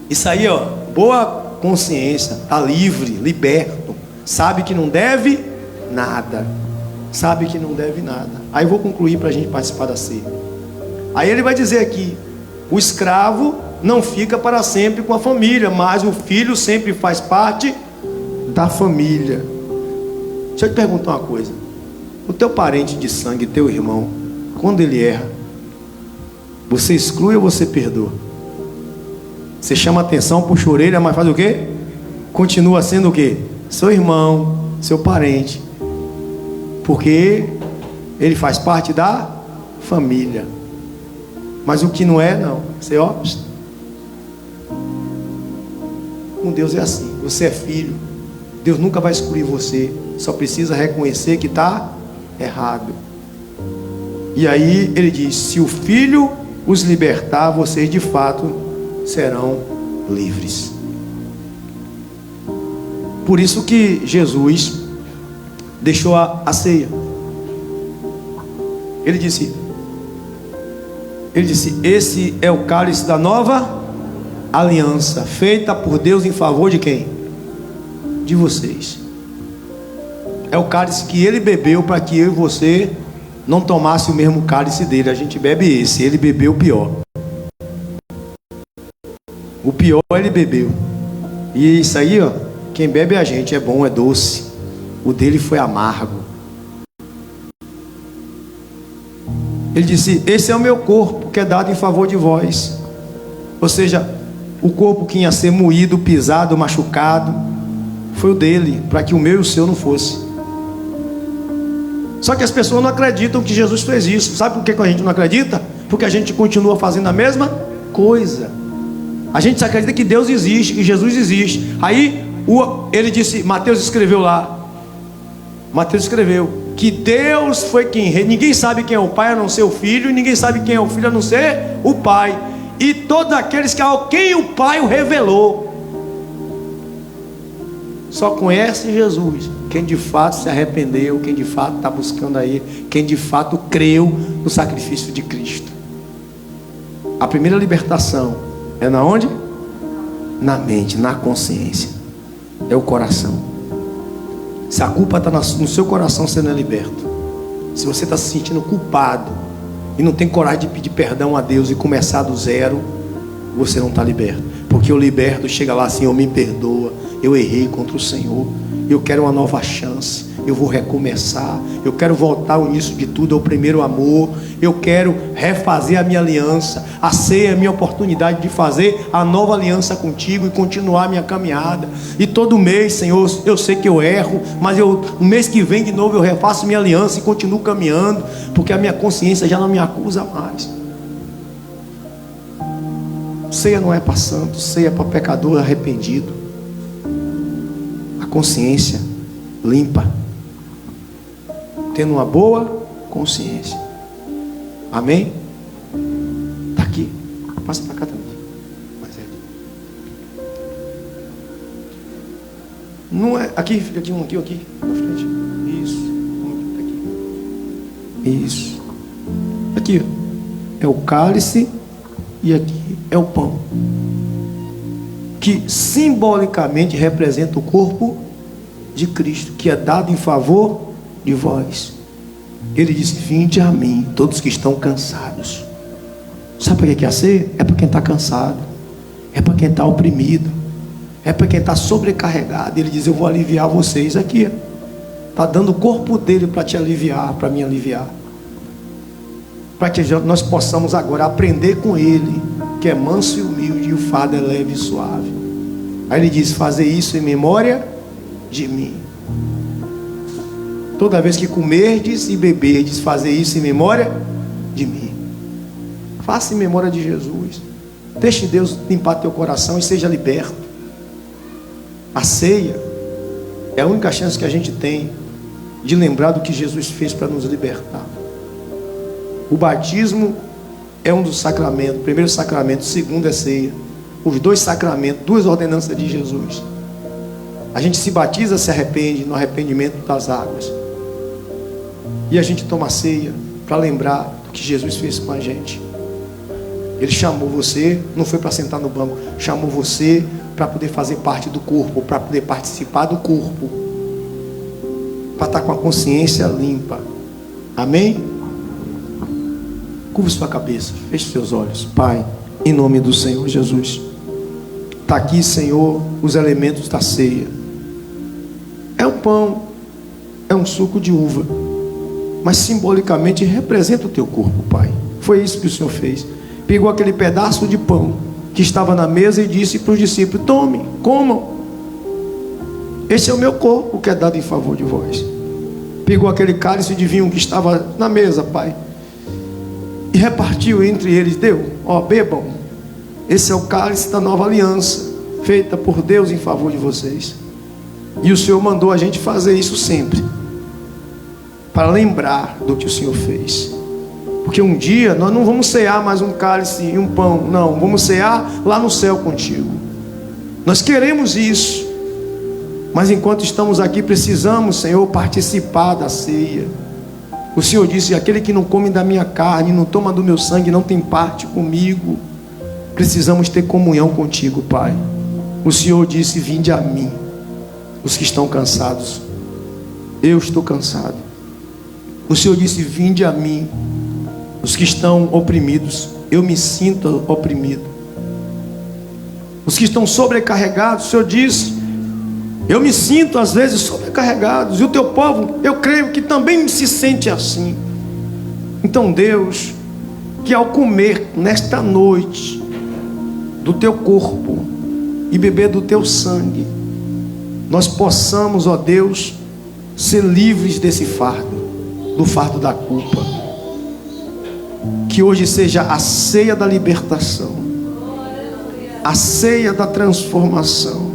Isso aí, ó, boa consciência, está livre, liberto, sabe que não deve nada. Sabe que não deve nada. Aí eu vou concluir para a gente participar da ceia. Aí ele vai dizer aqui: o escravo não fica para sempre com a família, mas o filho sempre faz parte da família. Deixa eu te perguntar uma coisa: o teu parente de sangue, teu irmão, quando ele erra, você exclui ou você perdoa? Você chama atenção, puxa a orelha, mas faz o quê? Continua sendo o quê? Seu irmão, seu parente. Porque ele faz parte da família. Mas o que não é, não. Você, ó, com Deus é assim. Você é filho. Deus nunca vai excluir você. Só precisa reconhecer que está errado. E aí ele diz: se o filho os libertar, vocês de fato serão livres. Por isso que Jesus deixou a ceia. Ele disse: esse é o cálice da nova aliança, feita por Deus em favor de quem? De vocês. É o cálice que ele bebeu para que eu e você não tomasse o mesmo cálice dele. A gente bebe esse, ele bebeu o pior. O pior ele bebeu. E isso aí, ó, quem bebe é a gente, é bom, é doce. O dele foi amargo. Ele disse: esse é o meu corpo, que é dado em favor de vós. Ou seja, o corpo que ia ser moído, pisado, machucado, foi o dele, para que o meu e o seu não fosse. Só que as pessoas não acreditam que Jesus fez isso. Sabe por que a gente não acredita? Porque a gente continua fazendo a mesma coisa. A gente acredita que Deus existe, que Jesus existe. Aí ele disse, Mateus escreveu lá, Mateus escreveu que Deus foi quem, ninguém sabe quem é o Pai a não ser o Filho, e ninguém sabe quem é o Filho a não ser o Pai, e todos aqueles que a quem o Pai o revelou. Só conhece Jesus quem de fato se arrependeu, quem de fato está buscando a Ele, quem de fato creu no sacrifício de Cristo. A primeira libertação é na onde? Na mente, na consciência. É o coração. Se a culpa está no seu coração, você não é liberto. Se você está se sentindo culpado e não tem coragem de pedir perdão a Deus e começar do zero, você não está liberto. Porque Porque eu liberto, chega lá, Senhor, me perdoa, eu errei contra o Senhor, eu quero uma nova chance, eu vou recomeçar, eu quero voltar ao início de tudo, ao primeiro amor, eu quero refazer a minha aliança. A ceia é a minha oportunidade de fazer a nova aliança contigo e continuar a minha caminhada. E todo mês, Senhor, eu sei que eu erro, mas no mês que vem de novo eu refaço minha aliança e continuo caminhando, porque a minha consciência já não me acusa mais. Ceia não é para santo, ceia é para pecador arrependido. A consciência limpa, tendo uma boa consciência. Amém? Está aqui. Passa para cá também. Não é. Aqui, fica aqui, um aqui, aqui. Na frente. Isso. Um aqui. Isso. Aqui. É o cálice. E aqui é o pão. Que simbolicamente representa o corpo de Cristo, que é dado em favor de vós. Ele disse: vinde a mim, todos que estão cansados. Sabe para que é a ceia? É para quem está cansado, é para quem está oprimido, é para quem está sobrecarregado. Ele diz: eu vou aliviar vocês aqui. Está dando o corpo dele para te aliviar, para me aliviar, para que nós possamos agora aprender com ele, que é manso e humilde, e o fardo é leve e suave. Aí ele diz: fazer isso em memória de mim. Toda vez que comerdes e beberdes, fazer isso em memória de mim. Faça em memória de Jesus. Deixe Deus limpar teu coração e seja liberto. A ceia é a única chance que a gente tem de lembrar do que Jesus fez para nos libertar. O batismo é um dos sacramentos. O primeiro sacramento, o segundo é ceia. Os dois sacramentos, duas ordenanças de Jesus. A gente se batiza, se arrepende no arrependimento das águas. E a gente toma ceia para lembrar do que Jesus fez com a gente. Ele chamou você, não foi para sentar no banco, chamou você para poder fazer parte do corpo, para poder participar do corpo, para estar com a consciência limpa. Amém? Curva sua cabeça, feche seus olhos. Pai, em nome do Senhor Jesus, está aqui, Senhor, os elementos da ceia. É um pão, é um suco de uva, mas simbolicamente representa o teu corpo, Pai. Foi isso que o Senhor fez. Pegou aquele pedaço de pão que estava na mesa e disse para os discípulos: tomem, comam, esse é o meu corpo que é dado em favor de vós. Pegou aquele cálice de vinho que estava na mesa, Pai, e repartiu entre eles, deu: ó, bebam, esse é o cálice da nova aliança, feita por Deus em favor de vocês. E o Senhor mandou a gente fazer isso sempre, para lembrar do que o Senhor fez. Porque um dia nós não vamos cear mais um cálice e um pão, não, vamos cear lá no céu contigo. Nós queremos isso, mas enquanto estamos aqui precisamos, Senhor, participar da ceia. O Senhor disse: aquele que não come da minha carne, não toma do meu sangue, não tem parte comigo. Precisamos ter comunhão contigo, Pai. O Senhor disse: vinde a mim, os que estão cansados. Eu estou cansado. O Senhor disse: vinde a mim, os que estão oprimidos. Eu me sinto oprimido. Os que estão sobrecarregados, o Senhor disse: eu me sinto às vezes sobrecarregado. E o teu povo, eu creio que também se sente assim. Então, Deus, que ao comer nesta noite do teu corpo e beber do teu sangue, nós possamos, ó Deus, ser livres desse fardo, do fardo da culpa. Que hoje seja a ceia da libertação, a ceia da transformação.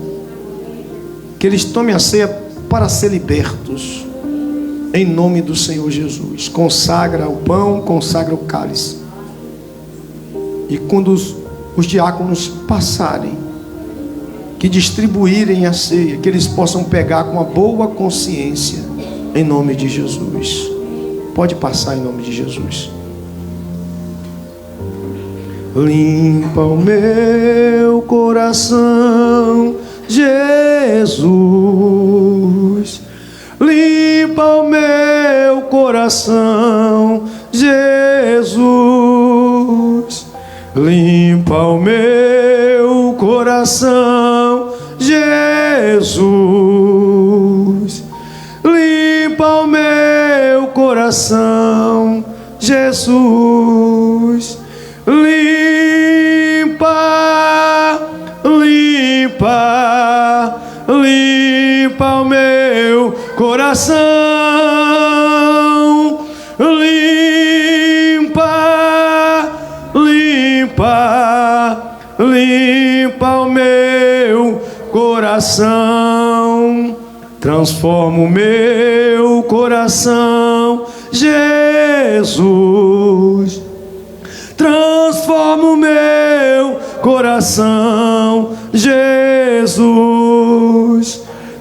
Que eles tomem a ceia para ser libertos, em nome do Senhor Jesus. Consagra o pão, consagra o cálice. E quando os diáconos passarem, que distribuírem a ceia, que eles possam pegar com uma boa consciência, em nome de Jesus. Pode passar em nome de Jesus. Limpa o meu coração, Jesus. Limpa o meu coração, Jesus. Limpa o meu coração, Jesus. Limpa o meu coração, Jesus. Limpa, limpa, limpa o meu coração. Limpa, limpa, limpa o meu coração. Transforma o meu coração, Jesus. Transforma o meu coração, Jesus.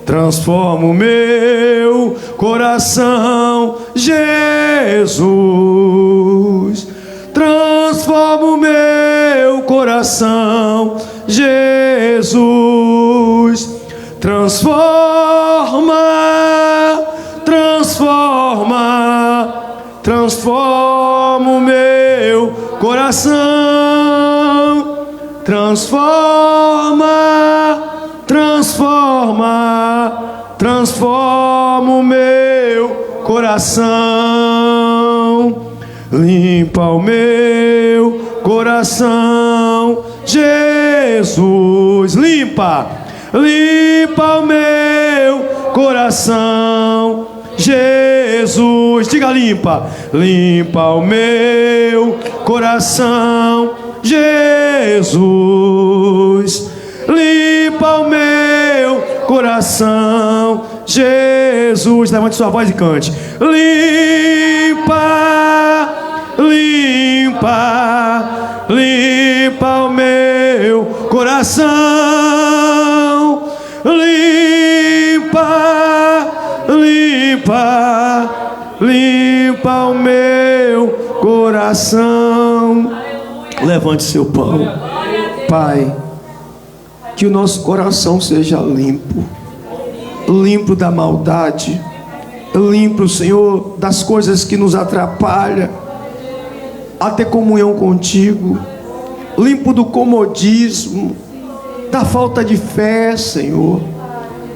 Transforma o meu coração, Jesus. Transforma o meu coração, Jesus. Transforma, transforma, transforma o meu coração. Transforma, transforma, transforma o meu coração. Limpa o meu coração, Jesus. Limpa, limpa o meu coração, Jesus. Diga limpa, limpa o meu coração, Jesus. Limpa o meu coração, Jesus. Levante sua voz e cante. Limpa, limpa, limpa o meu coração. Limpa, limpa, limpa o meu coração. Levante seu pão, Pai. Que o nosso coração seja limpo, limpo da maldade, limpo, Senhor, das coisas que nos atrapalham a ter comunhão contigo, limpo do comodismo, da falta de fé, Senhor.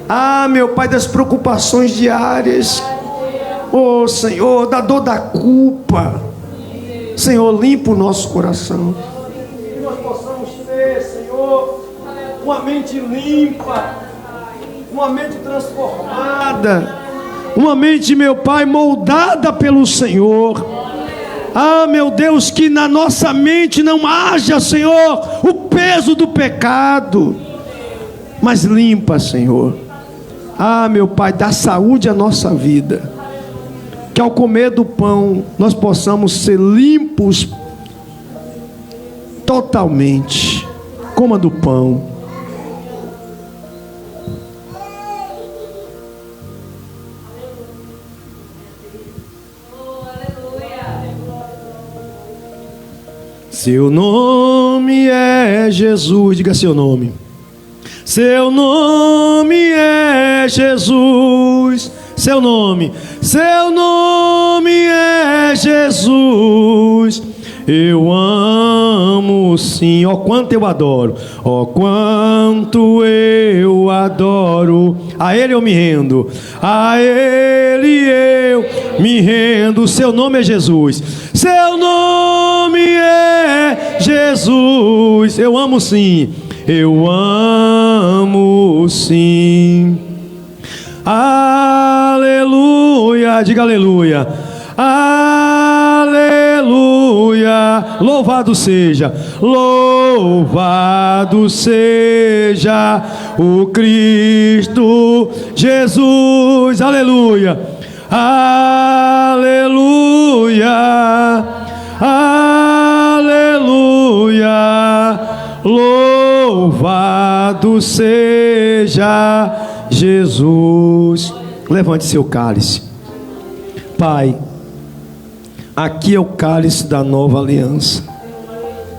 Ah, meu Pai, das preocupações diárias, oh Senhor, da dor da culpa. Senhor, limpa o nosso coração, que nós possamos ter, Senhor, uma mente limpa, uma mente transformada, uma mente, meu Pai, moldada pelo Senhor. Ah, meu Deus, que na nossa mente não haja, Senhor, o peso do pecado, mas limpa, Senhor. Ah, meu Pai, dá saúde à nossa vida, que ao comer do pão nós possamos ser limpos totalmente. Coma do pão. Seu nome é Jesus. Diga seu nome. Seu nome é Jesus. Seu nome é Jesus. Eu amo sim. Ó quanto eu adoro. Ó quanto eu adoro. A Ele eu me rendo. A Ele eu me rendo. Seu nome é Jesus. Seu nome é Jesus. Eu amo sim. Eu amo sim. Aleluia. Diga aleluia. Aleluia. Louvado seja. Louvado seja o Cristo Jesus. Aleluia. Aleluia. Aleluia. Louvado seja Jesus. Levante seu cálice. Pai, aqui é o cálice da nova aliança.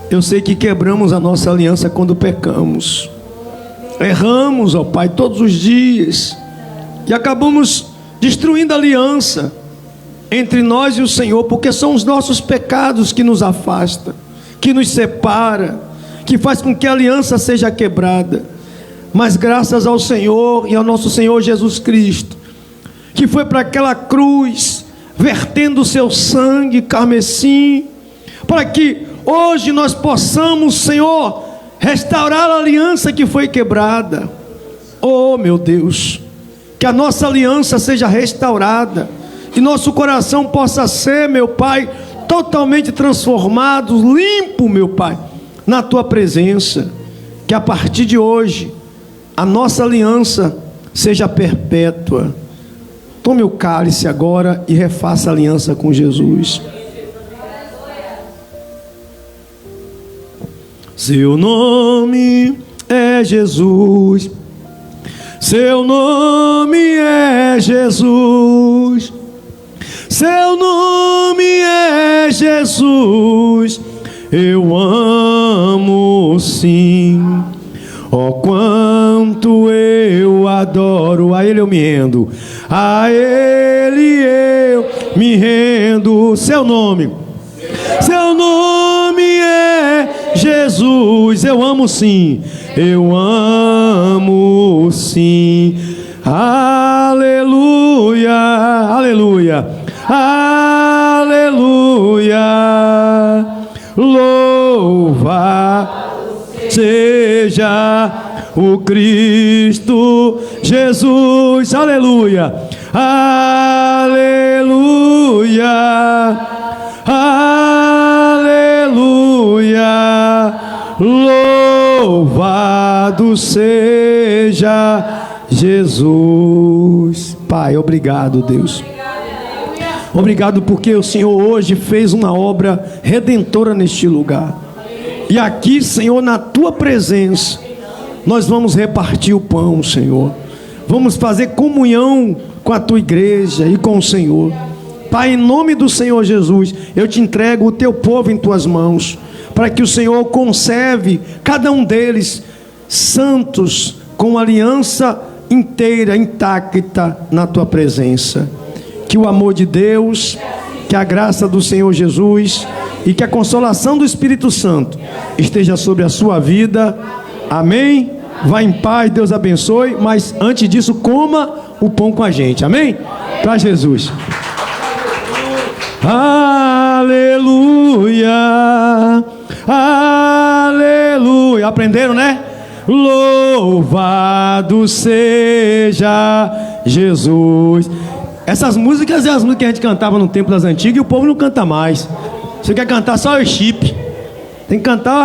Eu sei que quebramos a nossa aliança quando pecamos. Erramos, ó Pai, todos os dias. E acabamos destruindo a aliança entre nós e o Senhor, porque são os nossos pecados que nos afastam, que nos separa, que faz com que a aliança seja quebrada. Mas graças ao Senhor e ao nosso Senhor Jesus Cristo, que foi para aquela cruz, vertendo o seu sangue carmesim, para que hoje nós possamos, Senhor, restaurar a aliança que foi quebrada. Oh meu Deus, que a nossa aliança seja restaurada, e nosso coração possa ser, meu Pai, totalmente transformado, limpo, meu Pai, na Tua presença. Que a partir de hoje a nossa aliança seja perpétua. Tome o cálice agora e refaça a aliança com Jesus. Seu nome é Jesus, seu nome é Jesus, seu nome é Jesus, eu amo sim. Oh, quanto eu adoro, a Ele eu me rendo, a Ele eu me rendo. Seu nome é Jesus, eu amo sim, eu amo sim. Aleluia, aleluia, aleluia. Louva seja o Cristo Jesus, aleluia, aleluia, aleluia. Louvado seja Jesus. Pai, obrigado, Deus. Obrigado porque o Senhor hoje fez uma obra redentora neste lugar. E aqui, Senhor, na Tua presença, nós vamos repartir o pão, Senhor. Vamos fazer comunhão com a Tua igreja e com o Senhor. Pai, em nome do Senhor Jesus, eu te entrego o Teu povo em Tuas mãos, para que o Senhor conserve cada um deles santos, com aliança inteira, intacta na Tua presença. Que o amor de Deus, que a graça do Senhor Jesus e que a consolação do Espírito Santo esteja sobre a sua vida. Amém? Vá em paz, Deus abençoe. Mas antes disso, coma o pão com a gente. Amém? Para Jesus. Aleluia, aleluia. Aprenderam, né? Louvado seja Jesus. Essas músicas são as músicas que a gente cantava no tempo das antigas e o povo não canta mais. Você quer cantar só o chip. Tem que cantar